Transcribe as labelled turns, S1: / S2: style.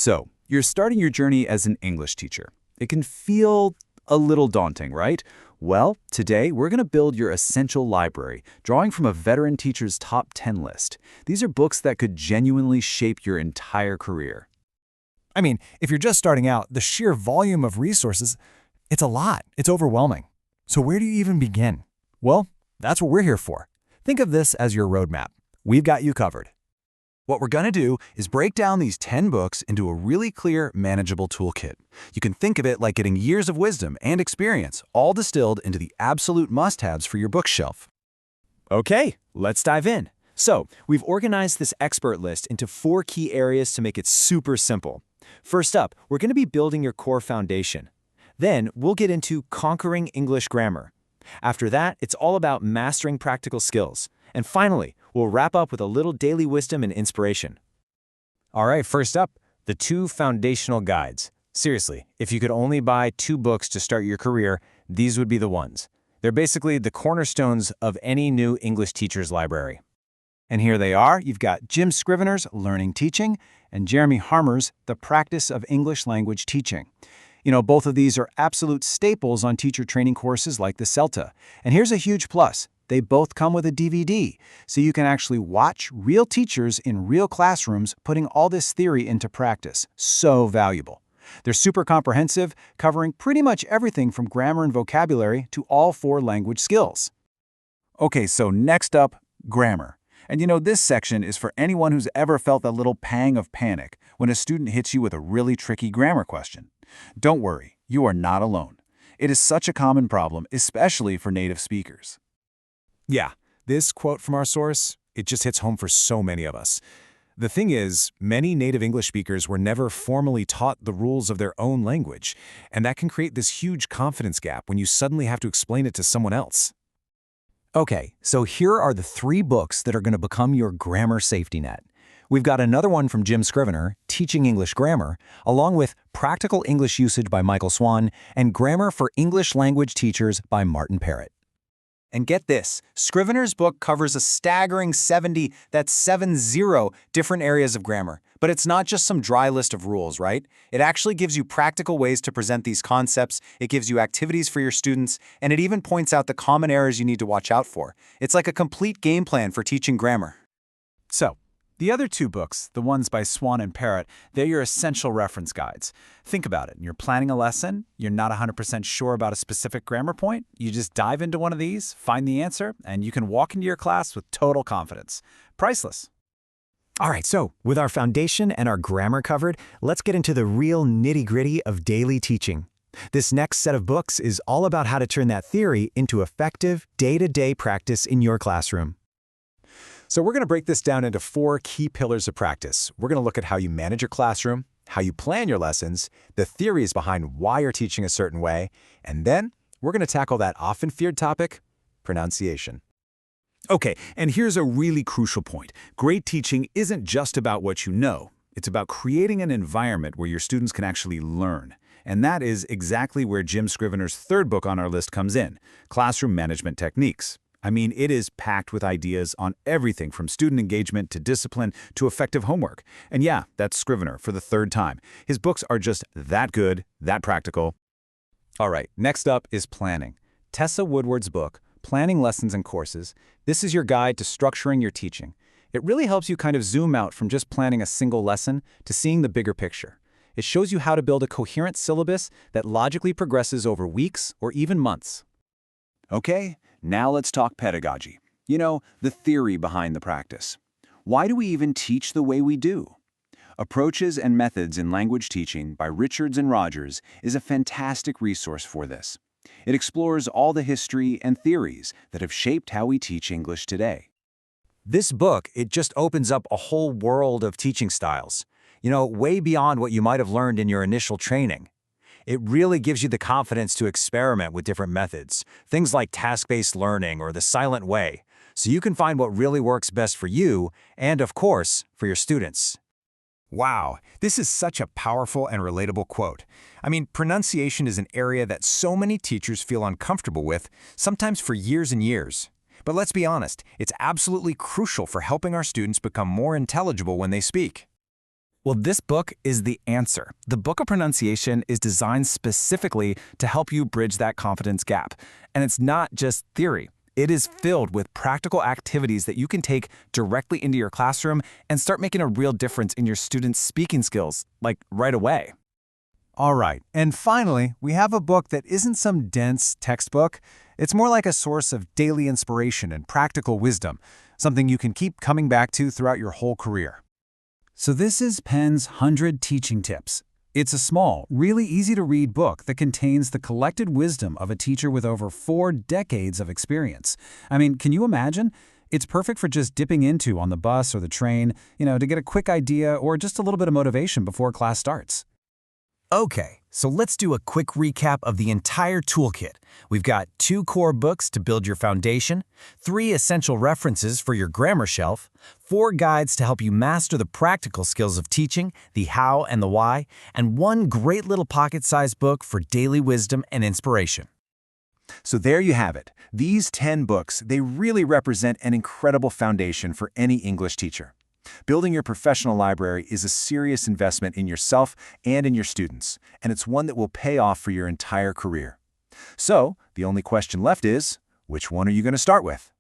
S1: So, you're starting your journey as an English teacher. It can feel a little daunting, right? Well, today we're going to build your essential library, drawing from a veteran teacher's top 10 list. These are books that could genuinely shape your entire career.
S2: I mean, if you're just starting out, the sheer volume of resources, it's a lot. It's overwhelming. So where do you even begin? Well, that's what we're here for. Think of this as your roadmap. We've got you covered.
S1: What we're going to do is break down these 10 books into a really clear, manageable toolkit. You can think of it like getting years of wisdom and experience all distilled into the absolute must-haves for your bookshelf.
S3: Okay, let's dive in. So, we've organized this expert list into 4 key areas to make it super simple. First up, we're going to be building your core foundation. Then, we'll get into conquering English grammar. After that, it's all about mastering practical skills. And finally, we'll wrap up with a little daily wisdom and inspiration. All right, first up, the 2 foundational guides. Seriously, if you could only buy 2 books to start your career, these would be the ones. They're basically the cornerstones of any new English teacher's library.
S1: And here they are. You've got Jim Scrivener's Learning Teaching and Jeremy Harmer's The Practice of English Language Teaching. You know, both of these are absolute staples on teacher training courses like the CELTA. And here's a huge plus. They both come with a DVD, so you can actually watch real teachers in real classrooms putting all this theory into practice. So valuable. They're super comprehensive, covering pretty much everything from grammar and vocabulary to all 4 language skills. Okay, so next up, grammar. And you know, this section is for anyone who's ever felt that little pang of panic when a student hits you with a really tricky grammar question. Don't worry, you are not alone. It is such a common problem, especially for native speakers.
S2: Yeah, this quote from our source, it just hits home for so many of us. The thing is, many native English speakers were never formally taught the rules of their own language, and that can create this huge confidence gap when you suddenly have to explain it to someone else.
S3: Okay, so here are the 3 books that are going to become your grammar safety net. We've got another one from Jim Scrivener, Teaching English Grammar, along with Practical English Usage by Michael Swan and Grammar for English Language Teachers by Martin Parrott. And get this, Scrivener's book covers a staggering 70 different areas of grammar. But it's not just some dry list of rules, right? It actually gives you practical ways to present these concepts, it gives you activities for your students, and it even points out the common errors you need to watch out for. It's like a complete game plan for teaching grammar.
S1: So, the other 2 books, the ones by Swan and Parrott, they're your essential reference guides. Think about it. You're planning a lesson, you're not 100% sure about a specific grammar point, you just dive into one of these, find the answer, and you can walk into your class with total confidence. Priceless.
S3: All right, so with our foundation and our grammar covered, let's get into the real nitty-gritty of daily teaching. This next set of books is all about how to turn that theory into effective, day-to-day practice in your classroom.
S2: So we're going to break this down into 4 key pillars of practice. We're going to look at how you manage your classroom, how you plan your lessons, the theories behind why you're teaching a certain way, and then we're going to tackle that often feared topic, pronunciation.
S1: Okay, and here's a really crucial point. Great teaching isn't just about what you know. It's about creating an environment where your students can actually learn. And that is exactly where Jim Scrivener's 3rd book on our list comes in, Classroom Management Techniques. I mean, it is packed with ideas on everything from student engagement to discipline to effective homework. And yeah, that's Scrivener for the 3rd time. His books are just that good, that practical.
S2: All right, next up is planning. Tessa Woodward's book, Planning Lessons and Courses. This is your guide to structuring your teaching. It really helps you kind of zoom out from just planning a single lesson to seeing the bigger picture. It shows you how to build a coherent syllabus that logically progresses over weeks or even months.
S1: Okay, now let's talk pedagogy. You know, the theory behind the practice. Why do we even teach the way we do? Approaches and Methods in Language Teaching by Richards and Rogers is a fantastic resource for this. It explores all the history and theories that have shaped how we teach English today.
S3: This book, it just opens up a whole world of teaching styles. You know, way beyond what you might have learned in your initial training. It really gives you the confidence to experiment with different methods, things like task-based learning or the silent way, so you can find what really works best for you and, of course, for your students.
S2: Wow, this is such a powerful and relatable quote. I mean, pronunciation is an area that so many teachers feel uncomfortable with, sometimes for years and years. But let's be honest, it's absolutely crucial for helping our students become more intelligible when they speak.
S3: Well, this book is the answer. The Book of Pronunciation is designed specifically to help you bridge that confidence gap. And it's not just theory. It is filled with practical activities that you can take directly into your classroom and start making a real difference in your students' speaking skills, like right away.
S1: All right, and finally, we have a book that isn't some dense textbook. It's more like a source of daily inspiration and practical wisdom, something you can keep coming back to throughout your whole career. So this is Penn's 100 Teaching Tips. It's a small, really easy-to-read book that contains the collected wisdom of a teacher with over 4 decades of experience. I mean, can you imagine? It's perfect for just dipping into on the bus or the train, to get a quick idea or just a little bit of motivation before class starts.
S3: Okay, so let's do a quick recap of the entire toolkit. We've got 2 core books to build your foundation, 3 essential references for your grammar shelf, 4 guides to help you master the practical skills of teaching, the how and the why, and 1 great little pocket-sized book for daily wisdom and inspiration.
S1: So there you have it. These 10 books, they really represent an incredible foundation for any English teacher. Building your professional library is a serious investment in yourself and in your students, and it's one that will pay off for your entire career. So, the only question left is, which one are you going to start with?